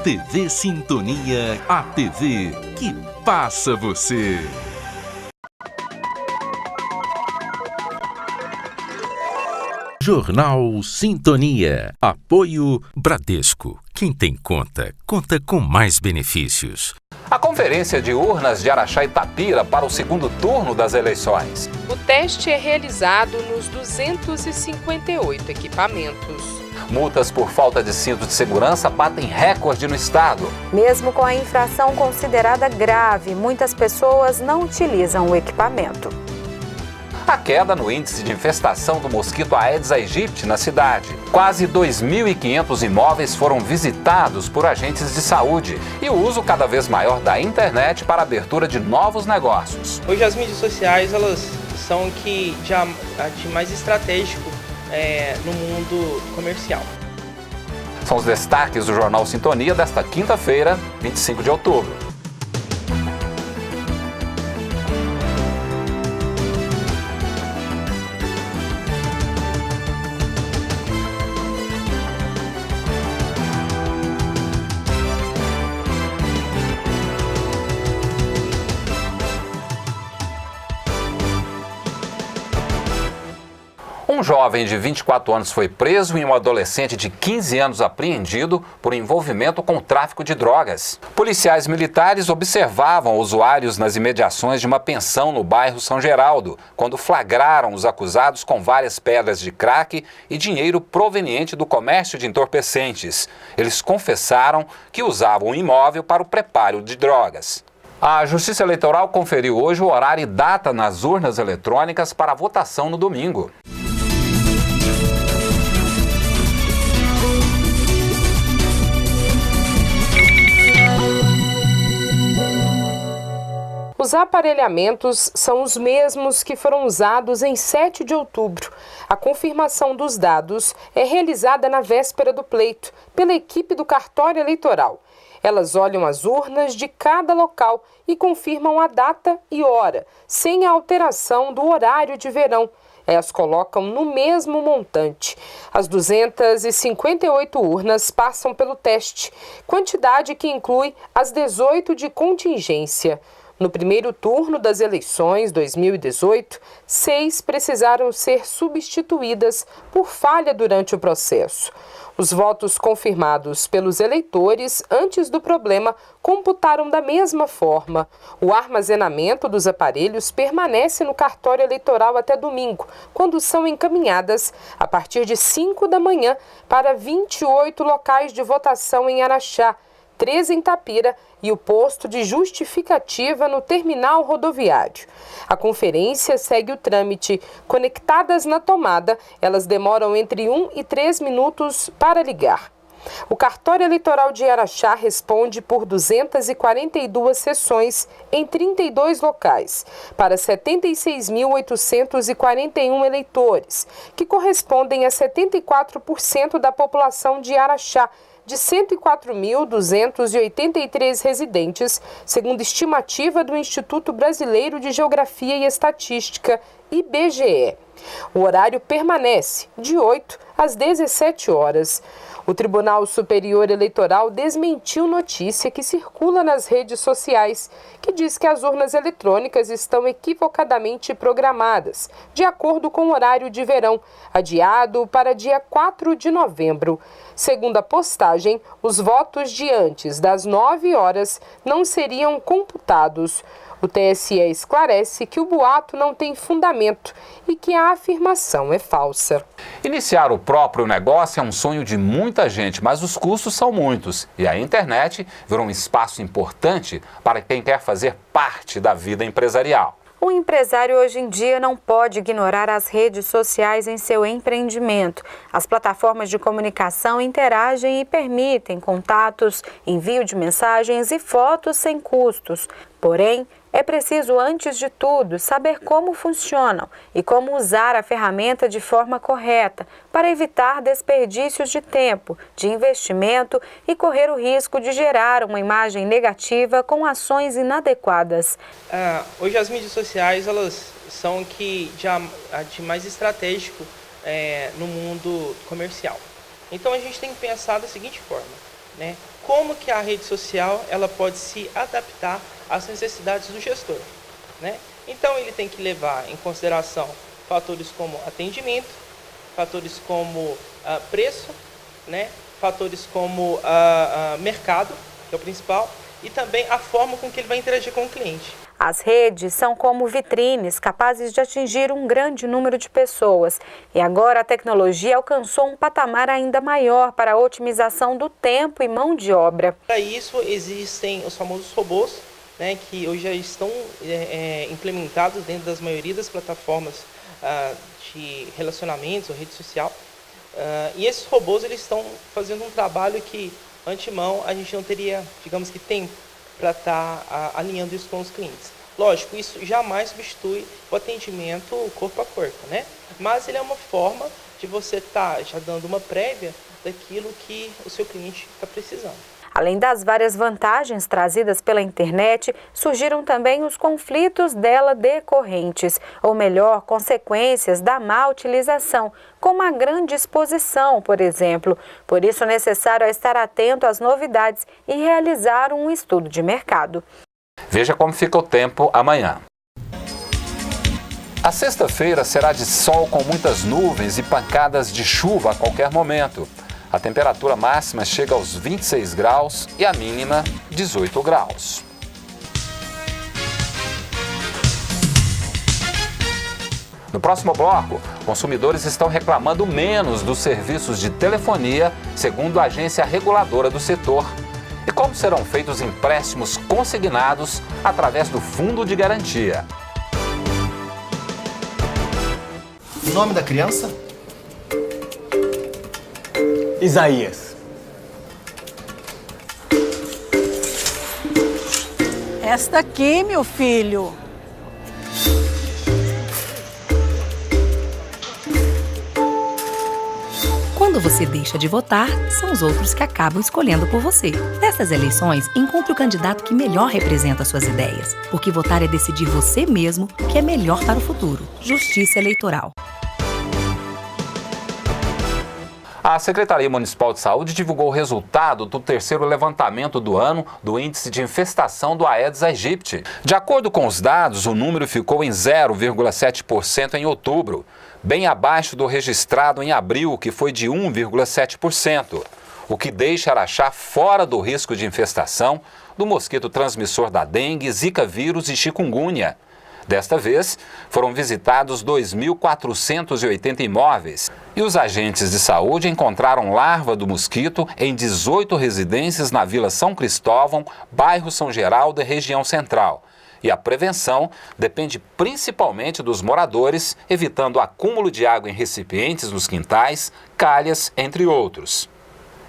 TV Sintonia, a TV que passa você. Jornal Sintonia. Apoio Bradesco. Quem tem conta, conta com mais benefícios. A conferência de urnas de Araxá e Itapira para o segundo turno das eleições. O teste é realizado nos 258 equipamentos. Multas por falta de cinto de segurança batem recorde no estado. Mesmo com a infração considerada grave, muitas pessoas não utilizam o equipamento. A queda no índice de infestação do mosquito Aedes aegypti na cidade. Quase 2.500 imóveis foram visitados por agentes de saúde. E o uso cada vez maior da internet para a abertura de novos negócios. Hoje as mídias sociais elas são de mais estratégico no mundo comercial. São os destaques do Jornal Sintonia desta quinta-feira, 25 de outubro. Um jovem de 24 anos foi preso e um adolescente de 15 anos apreendido por envolvimento com o tráfico de drogas. Policiais militares observavam usuários nas imediações de uma pensão no bairro São Geraldo, quando flagraram os acusados com várias pedras de crack e dinheiro proveniente do comércio de entorpecentes. Eles confessaram que usavam o imóvel para o preparo de drogas. A Justiça Eleitoral conferiu hoje o horário e data nas urnas eletrônicas para a votação no domingo. Os aparelhamentos são os mesmos que foram usados em 7 de outubro. A confirmação dos dados é realizada na véspera do pleito, pela equipe do cartório eleitoral. Elas olham as urnas de cada local e confirmam a data e hora, sem a alteração do horário de verão. Elas colocam no mesmo montante. As 258 urnas passam pelo teste, quantidade que inclui as 18 de contingência. No primeiro turno das eleições 2018, 6 precisaram ser substituídas por falha durante o processo. Os votos confirmados pelos eleitores antes do problema computaram da mesma forma. O armazenamento dos aparelhos permanece no cartório eleitoral até domingo, quando são encaminhadas a partir de 5 da manhã para 28 locais de votação em Araxá, 13 em Itapira e o posto de justificativa no terminal rodoviário. A conferência segue o trâmite. Conectadas na tomada, elas demoram entre 1 e 3 minutos para ligar. O cartório eleitoral de Araxá responde por 242 sessões em 32 locais, para 76.841 eleitores, que correspondem a 74% da população de Araxá, de 104.283 residentes, segundo estimativa do Instituto Brasileiro de Geografia e Estatística, IBGE. O horário permanece de 8 às 17 horas. O Tribunal Superior Eleitoral desmentiu notícia que circula nas redes sociais, que diz que as urnas eletrônicas estão equivocadamente programadas, de acordo com o horário de verão, adiado para dia 4 de novembro. Segundo a postagem, os votos de antes das 9 horas não seriam computados. O TSE esclarece que o boato não tem fundamento e que a afirmação é falsa. Iniciar o próprio negócio é um sonho de muita gente, mas os custos são muitos. E a internet virou um espaço importante para quem quer fazer parte da vida empresarial. O empresário hoje em dia não pode ignorar as redes sociais em seu empreendimento. As plataformas de comunicação interagem e permitem contatos, envio de mensagens e fotos sem custos. Porém, é preciso, antes de tudo, saber como funcionam e como usar a ferramenta de forma correta para evitar desperdícios de tempo, de investimento e correr o risco de gerar uma imagem negativa com ações inadequadas. Hoje as mídias sociais elas são de mais estratégico no mundo comercial. Então a gente tem que pensar da seguinte forma, né? como que a rede social ela pode se adaptar às necessidades do gestor, né? Então ele tem que levar em consideração fatores como atendimento, fatores como preço, né? Fatores como mercado, que é o principal, e também a forma com que ele vai interagir com o cliente. As redes são como vitrines capazes de atingir um grande número de pessoas. E agora a tecnologia alcançou um patamar ainda maior para a otimização do tempo e mão de obra. Para isso existem os famosos robôs, né, que hoje já estão implementados dentro das maioria das plataformas de relacionamentos ou rede social. E esses robôs eles estão fazendo um trabalho que, antemão, a gente não teria, digamos que, tempo para estar alinhando isso com os clientes. Lógico, isso jamais substitui o atendimento corpo a corpo, né? Mas ele é uma forma de você estar já dando uma prévia daquilo que o seu cliente está precisando. Além das várias vantagens trazidas pela internet, surgiram também os conflitos dela decorrentes, ou melhor, consequências da má utilização, como a grande exposição, por exemplo. Por isso é necessário estar atento às novidades e realizar um estudo de mercado. Veja como fica o tempo amanhã. A sexta-feira será de sol com muitas nuvens e pancadas de chuva a qualquer momento. A temperatura máxima chega aos 26 graus e a mínima 18 graus. No próximo bloco, consumidores estão reclamando menos dos serviços de telefonia, segundo a agência reguladora do setor. E como serão feitos empréstimos consignados através do Fundo de Garantia. O nome da criança? Isaías. Esta aqui, meu filho. Quando você deixa de votar, são os outros que acabam escolhendo por você. Nessas eleições, encontre o candidato que melhor representa suas ideias, porque votar é decidir você mesmo o que é melhor para o futuro. Justiça Eleitoral. A Secretaria Municipal de Saúde divulgou o resultado do terceiro levantamento do ano do índice de infestação do Aedes aegypti. De acordo com os dados, o número ficou em 0,7% em outubro, bem abaixo do registrado em abril, que foi de 1,7%, o que deixa Araxá fora do risco de infestação do mosquito transmissor da dengue, zika vírus e chikungunya. Desta vez, foram visitados 2.480 imóveis e os agentes de saúde encontraram larva do mosquito em 18 residências na Vila São Cristóvão, bairro São Geraldo e região central. E a prevenção depende principalmente dos moradores, evitando acúmulo de água em recipientes nos quintais, calhas, entre outros.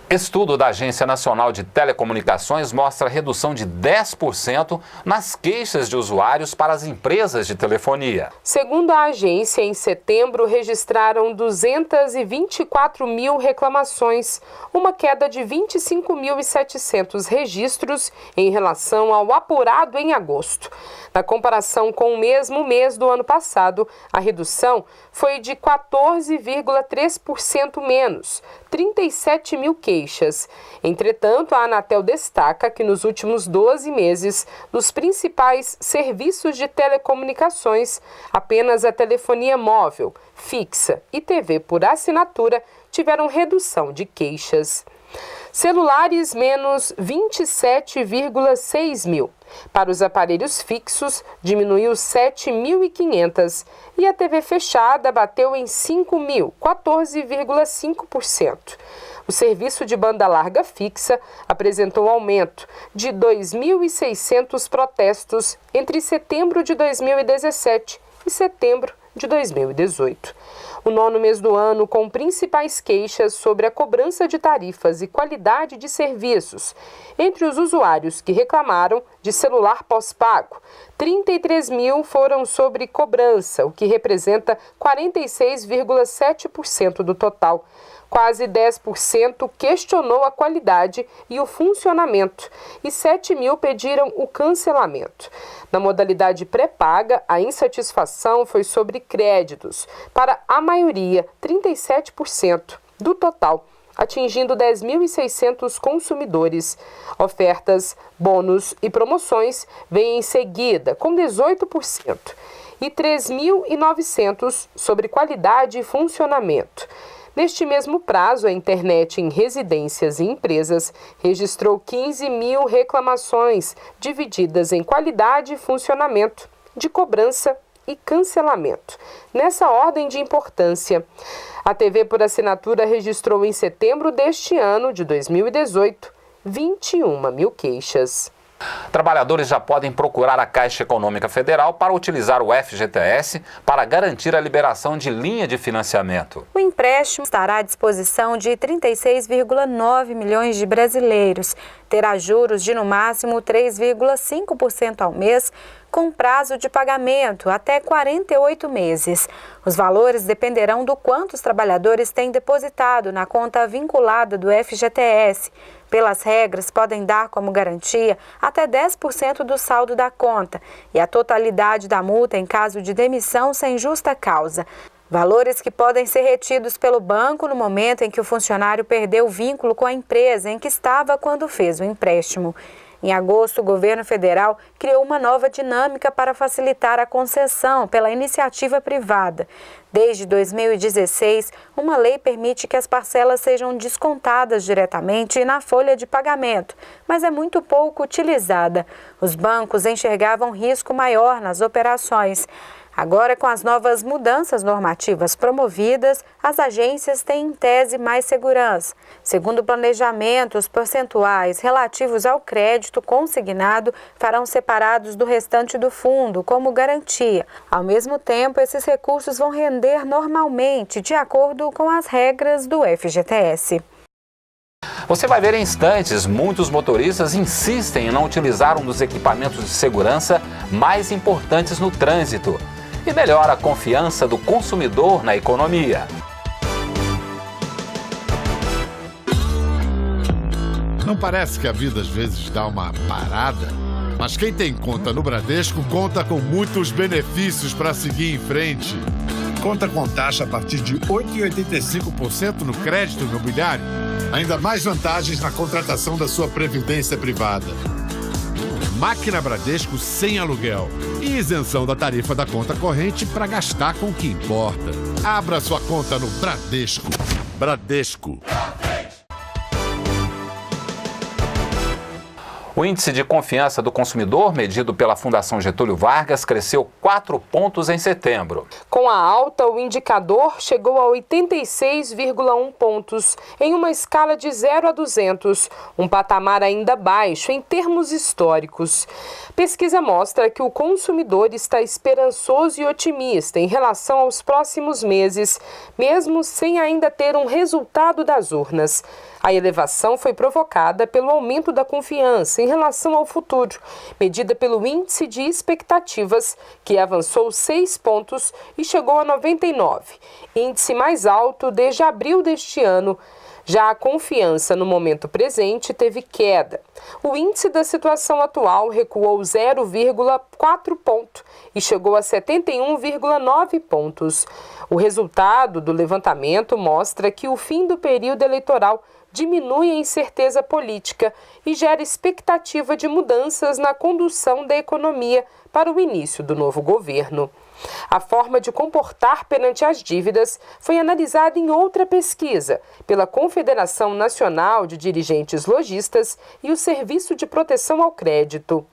Estudo da Agência Nacional de Telecomunicações mostra redução de 10% nas queixas de usuários para as empresas de telefonia. Segundo a agência, em setembro registraram 224 mil reclamações, uma queda de 25.700 registros em relação ao apurado em agosto. Na comparação com o mesmo mês do ano passado, a redução foi de 14,3% menos, 37 mil queixas. Entretanto, a Anatel destaca que nos últimos 12 meses, dos principais serviços de telecomunicações, apenas a telefonia móvel, fixa e TV por assinatura tiveram redução de queixas. Celulares, menos 27,6 mil. Para os aparelhos fixos, diminuiu 7.500 e a TV fechada bateu em 5 mil, 14,5%. O serviço de banda larga fixa apresentou aumento de 2.600 protestos entre setembro de 2017 e setembro de 2018. O nono mês do ano com principais queixas sobre a cobrança de tarifas e qualidade de serviços. Entre os usuários que reclamaram de celular pós-pago, 33 mil foram sobre cobrança, o que representa 46,7% do total. Quase 10% questionou a qualidade e o funcionamento e 7 mil pediram o cancelamento. Na modalidade pré-paga, a insatisfação foi sobre créditos. Para a maioria, 37% do total. atingindo 10.600 consumidores. Ofertas, bônus e promoções vêm em seguida, com 18%, e 3.900 sobre qualidade e funcionamento. Neste mesmo prazo, a internet em residências e empresas registrou 15.000 reclamações, divididas em qualidade e funcionamento, de cobrança e cancelamento. Nessa ordem de importância, a TV por assinatura registrou em setembro deste ano, de 2018, 21.000 queixas. Trabalhadores já podem procurar a Caixa Econômica Federal para utilizar o FGTS para garantir a liberação de linha de financiamento. O empréstimo estará à disposição de 36,9 milhões de brasileiros. Terá juros de no máximo 3,5% ao mês, com prazo de pagamento até 48 meses. Os valores dependerão do quanto os trabalhadores têm depositado na conta vinculada do FGTS. Pelas regras, podem dar como garantia até 10% do saldo da conta e a totalidade da multa em caso de demissão sem justa causa. Valores que podem ser retidos pelo banco no momento em que o funcionário perdeu o vínculo com a empresa em que estava quando fez o empréstimo. Em agosto, o governo federal criou uma nova dinâmica para facilitar a concessão pela iniciativa privada. Desde 2016, uma lei permite que as parcelas sejam descontadas diretamente na folha de pagamento, mas é muito pouco utilizada. Os bancos enxergavam risco maior nas operações. Agora, com as novas mudanças normativas promovidas, as agências têm, em tese, mais segurança. Segundo o planejamento, os percentuais relativos ao crédito consignado farão separados do restante do fundo, como garantia. Ao mesmo tempo, esses recursos vão render normalmente, de acordo com as regras do FGTS. Você vai ver em instantes, muitos motoristas insistem em não utilizar um dos equipamentos de segurança mais importantes no trânsito. E melhora a confiança do consumidor na economia. Não parece que a vida às vezes dá uma parada? Mas quem tem conta no Bradesco conta com muitos benefícios para seguir em frente. Conta com taxa a partir de 8,85% no crédito imobiliário. Ainda mais vantagens na contratação da sua previdência privada. Máquina Bradesco sem aluguel e isenção da tarifa da conta corrente para gastar com o que importa. Abra sua conta no Bradesco. Bradesco. O índice de confiança do consumidor, medido pela Fundação Getúlio Vargas, cresceu 4 pontos em setembro. Com a alta, o indicador chegou a 86,1 pontos, em uma escala de 0 a 200, um patamar ainda baixo em termos históricos. Pesquisa mostra que o consumidor está esperançoso e otimista em relação aos próximos meses, mesmo sem ainda ter um resultado das urnas. A elevação foi provocada pelo aumento da confiança em relação ao futuro, medida pelo índice de expectativas, que avançou 6 pontos e chegou a 99, índice mais alto desde abril deste ano. Já a confiança no momento presente teve queda. O índice da situação atual recuou 0,4 ponto e chegou a 71,9 pontos. O resultado do levantamento mostra que o fim do período eleitoral diminui a incerteza política e gera expectativa de mudanças na condução da economia para o início do novo governo. A forma de comportar perante as dívidas foi analisada em outra pesquisa pela Confederação Nacional de Dirigentes Lojistas e o Serviço de Proteção ao Crédito.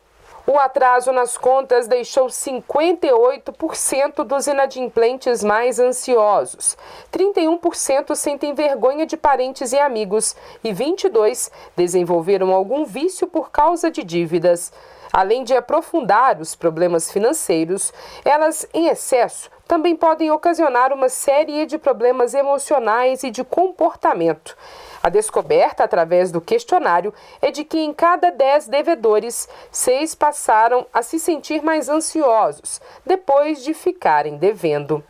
O atraso nas contas deixou 58% dos inadimplentes mais ansiosos, 31% sentem vergonha de parentes e amigos e 22% desenvolveram algum vício por causa de dívidas. Além de aprofundar os problemas financeiros, elas, em excesso, também podem ocasionar uma série de problemas emocionais e de comportamento. A descoberta, através do questionário, é de que em cada 10 devedores, 6 passaram a se sentir mais ansiosos depois de ficarem devendo.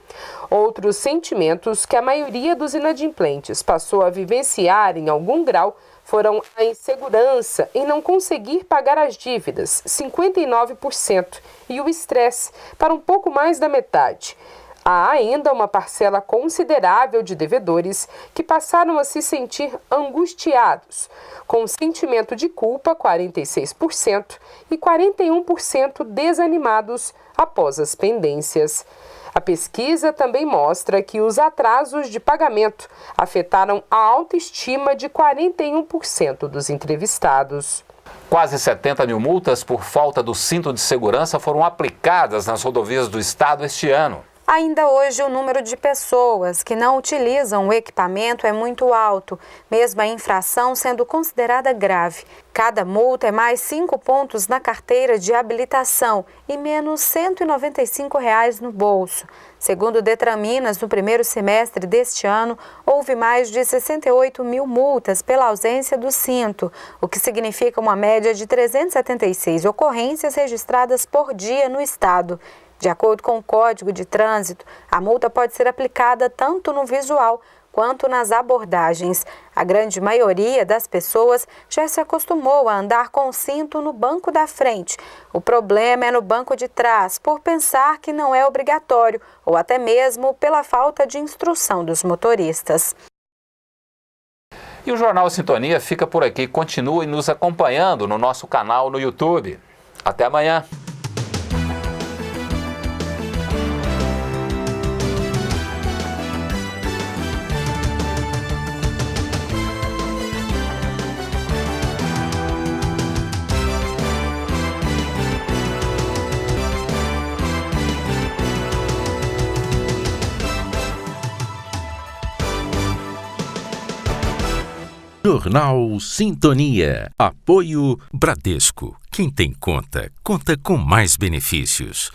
Outros sentimentos que a maioria dos inadimplentes passou a vivenciar em algum grau foram a insegurança em não conseguir pagar as dívidas, 59%, e o estresse, para um pouco mais da metade. Há ainda uma parcela considerável de devedores que passaram a se sentir angustiados, com sentimento de culpa, 46%, e 41% desanimados após as pendências. A pesquisa também mostra que os atrasos de pagamento afetaram a autoestima de 41% dos entrevistados. Quase 70 mil multas por falta do cinto de segurança foram aplicadas nas rodovias do estado este ano. Ainda hoje, o número de pessoas que não utilizam o equipamento é muito alto, mesmo a infração sendo considerada grave. Cada multa é mais 5 pontos na carteira de habilitação e menos R$ 195 no bolso. Segundo o Detran Minas, no primeiro semestre deste ano, houve mais de 68 mil multas pela ausência do cinto, o que significa uma média de 376 ocorrências registradas por dia no estado. De acordo com o Código de Trânsito, a multa pode ser aplicada tanto no visual quanto nas abordagens. A grande maioria das pessoas já se acostumou a andar com o cinto no banco da frente. O problema é no banco de trás, por pensar que não é obrigatório ou até mesmo pela falta de instrução dos motoristas. E o Jornal Sintonia fica por aqui. Continue nos acompanhando no nosso canal no YouTube. Até amanhã. Jornal Sintonia. Apoio Bradesco. Quem tem conta, conta com mais benefícios.